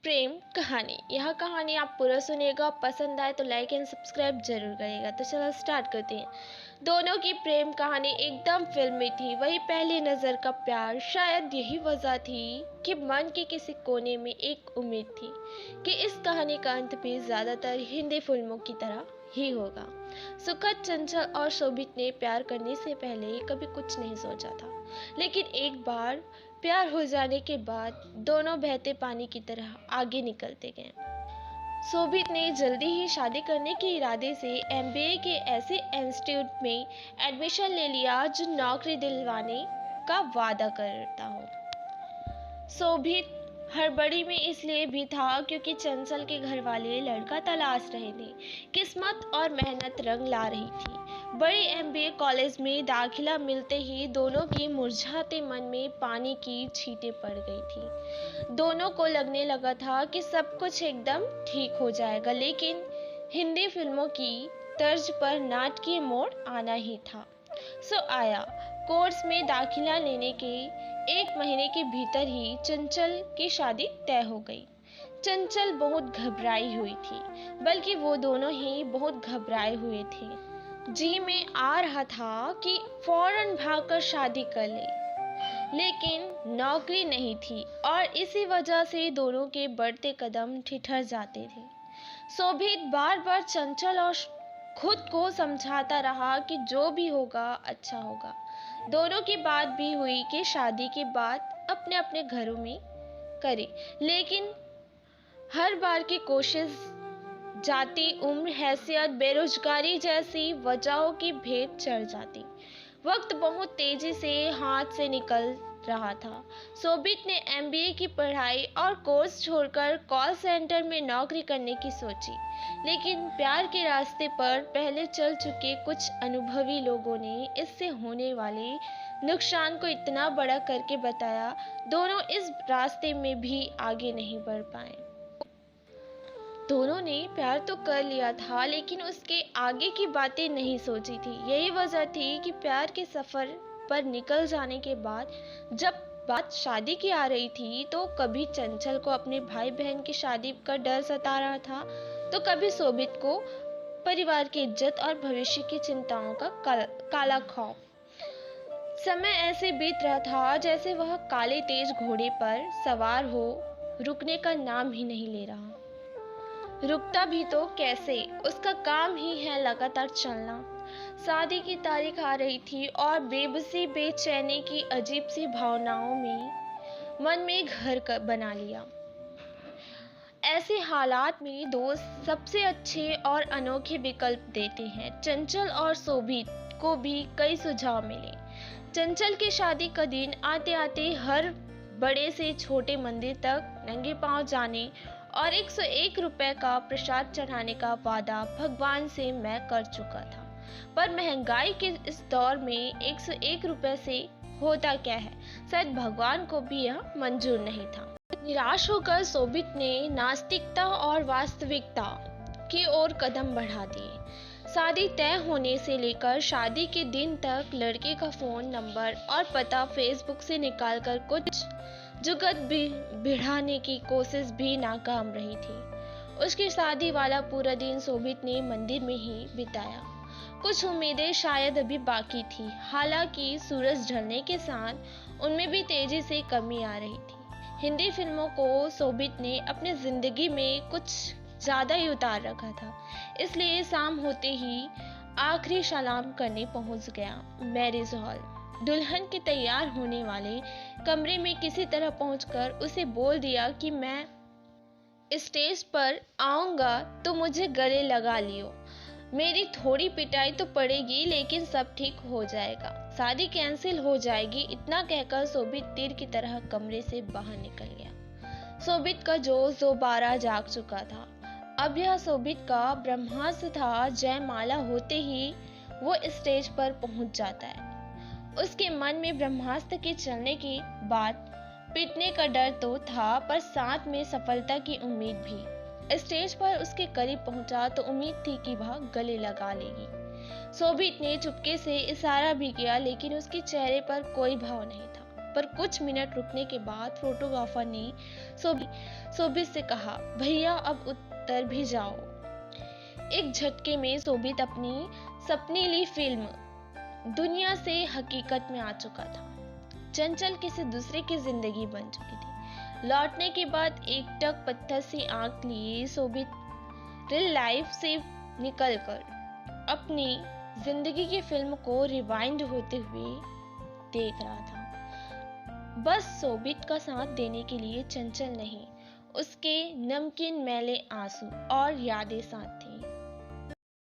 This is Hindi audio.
प्रेम कहानी। यह कहानी आप पूरा सुनिएगा, पसंद आए तो लाइक एंड सब्सक्राइब जरूर करिएगा। तो चलो स्टार्ट करते हैं। दोनों की प्रेम कहानी एकदम फिल्मी थी। वही पहली नजर का प्यार। शायद यही वजह थी कि मन के किसी कोने में एक उम्मीद थी कि इस कहानी का अंत भी ज्यादातर हिंदी फिल्मों की तरह ही होगा। सुखद, चंचल और शोभित ने प्यार करने से पहले कभी कुछ नहीं सोचा था, लेकिन एक बार प्यार हो जाने के बाद दोनों बहते पानी की तरह आगे निकलते गए। शोभित ने जल्दी ही शादी करने के इरादे से एमबीए के ऐसे इंस्टीट्यूट में एडमिशन ले लिया जो नौकरी दिलवाने का वादा करता हो। शोभित हड़बड़ी में इसलिए भी था क्योंकि चंचल के घर वाले लड़का तलाश रहे थे। किस्मत और मेहनत रंग ला रही थी। बड़े एमबीए कॉलेज में दाखिला मिलते ही दोनों के मुरझाते मन में पानी की छींटें पड़ गई थी। दोनों को लगने लगा था कि सब कुछ एकदम ठीक हो जाएगा, लेकिन हिंदी फिल्मों की तर्ज पर नाटकीय मोड़ आना ही था। सो आया। कोर्स में दाखिला लेने के एक महीने के भीतर ही चंचल की शादी तय हो गई। चंचल बहुत घबराई हुई थी, बल्कि वो दोनों ही बहुत घबराए हुए थे। जी में आ रहा था कि फौरन भागकर शादी कर ले, लेकिन नौकरी नहीं थी और इसी वजह से दोनों के बढ़ते कदम ठिठुर जाते थे। शोभित बार बार चंचल और खुद को समझाता रहा कि जो भी होगा अच्छा होगा। दोनों की बात भी हुई कि शादी के बाद अपने अपने घरों में करें, लेकिन हर बार की कोशिश जाति, उम्र, हैसियत, बेरोजगारी जैसी वजहों की भेंट चढ़ जाती। वक्त बहुत तेजी से हाथ से निकल रहा था। शोभित ने एमबीए की पढ़ाई और कोर्स छोड़कर कॉल सेंटर में नौकरी करने की सोची, लेकिन प्यार के रास्ते पर पहले चल चुके कुछ अनुभवी लोगों ने इससे होने वाले नुकसान को इतना बड़ा करके बताया, दोनों इस रास्ते में भी आगे नहीं बढ़ पाए। दोनों ने प्यार तो कर लिया था, लेकिन उसके आगे की बातें नहीं सोची थी। यही वजह थी कि प्यार के सफर पर निकल जाने के बाद जब बात शादी की आ रही थी, तो कभी चंचल को अपने भाई बहन की शादी का डर सता रहा था, तो कभी शोभित को परिवार की इज्जत और भविष्य की चिंताओं का काला खौफ। समय ऐसे बीत रहा था जैसे वह काले तेज घोड़े पर सवार हो रुकने का नाम ही नहीं ले रहा। रुकता भी तो कैसे, उसका काम ही है लगातार चलना। शादी की तारीख आ रही थी और बेबसी, बेचैनी की अजीब सी भावनाओं में मन में घर बना लिया। ऐसे हालात में दोस्त सबसे अच्छे और अनोखे विकल्प देते हैं। चंचल और शोभित को भी कई सुझाव मिले। चंचल की शादी का दिन आते आते हर बड़े से छोटे मंदिर तक नंगे पांव जाने और 101 रुपए का प्रसाद चढ़ाने का वादा भगवान से मैं कर चुका था, पर महंगाई के इस दौर में 101 रुपए से होता क्या है, शायद भगवान को भी यह मंजूर नहीं था। निराश होकर शोभित ने नास्तिकता और वास्तविकता की ओर कदम बढ़ा दिए। शादी तय होने से लेकर शादी के दिन तक लड़के का फोन नंबर और पता फेसबुक से निकालकर कुछ जुगत भी भिड़ाने की कोशिश भी नाकाम रही थी। उसकी शादी वाला पूरा दिन शोभित ने मंदिर में ही बिताया। कुछ उम्मीदें शायद अभी बाकी थी, हालांकि सूरज ढलने के साथ उनमें भी तेजी से कमी आ रही थी। हिंदी फिल्मों को शोभित ने अपनी जिंदगी में कुछ ज्यादा ही उतार रखा था, इसलिए शाम होते ही आखिरी सलाम करने पहुंच गया मैरिज हॉल। दुल्हन के तैयार होने वाले कमरे में किसी तरह पहुंचकर उसे बोल दिया कि मैं स्टेज पर आऊंगा तो मुझे गले लगा लियो। मेरी थोड़ी पिटाई तो पड़ेगी, लेकिन सब ठीक हो जाएगा। शादी कैंसिल हो जाएगी, इतना कहकर शोभित तीर की तरह कमरे से बाहर निकल गया। शोभित का जोश दोबारा जाग चुका था। अब यह शोभित का ब्रह्मास्त्र था। जयमाला होते ही वो स्टेज पर पहुंच जाता है। उसके मन में ब्रह्मास्त्र के चलने के बाद पिटने का डर तो था, पर साथ में सफलता की उम्मीद भी। स्टेज पर उसके करीब पहुंचा तो उम्मीद थी कि वह गले लगा लेगी। शोभित ने चुपके से इशारा भी किया, लेकिन उसके चेहरे पर कोई भाव नहीं था। पर कुछ मिनट रुकने के बाद फोटोग्राफर ने शोभित से कहा, भैया अब उतर भी जाओ। एक झटके में शोभित अपनी सपनीली फिल्म दुनिया से हकीकत में आ चुका था। चंचल किसी दूसरे की जिंदगी बन चुकी थी। लौटने के बाद एकटक पत्थर सी आंख लिए शोभित रियल लाइफ से निकलकर अपनी जिंदगी की फिल्म को रिवाइंड होते हुए देख रहा था। बस शोभित का साथ देने के लिए चंचल नहीं, उसके नमकीन मैले आंसू और यादें साथ थी।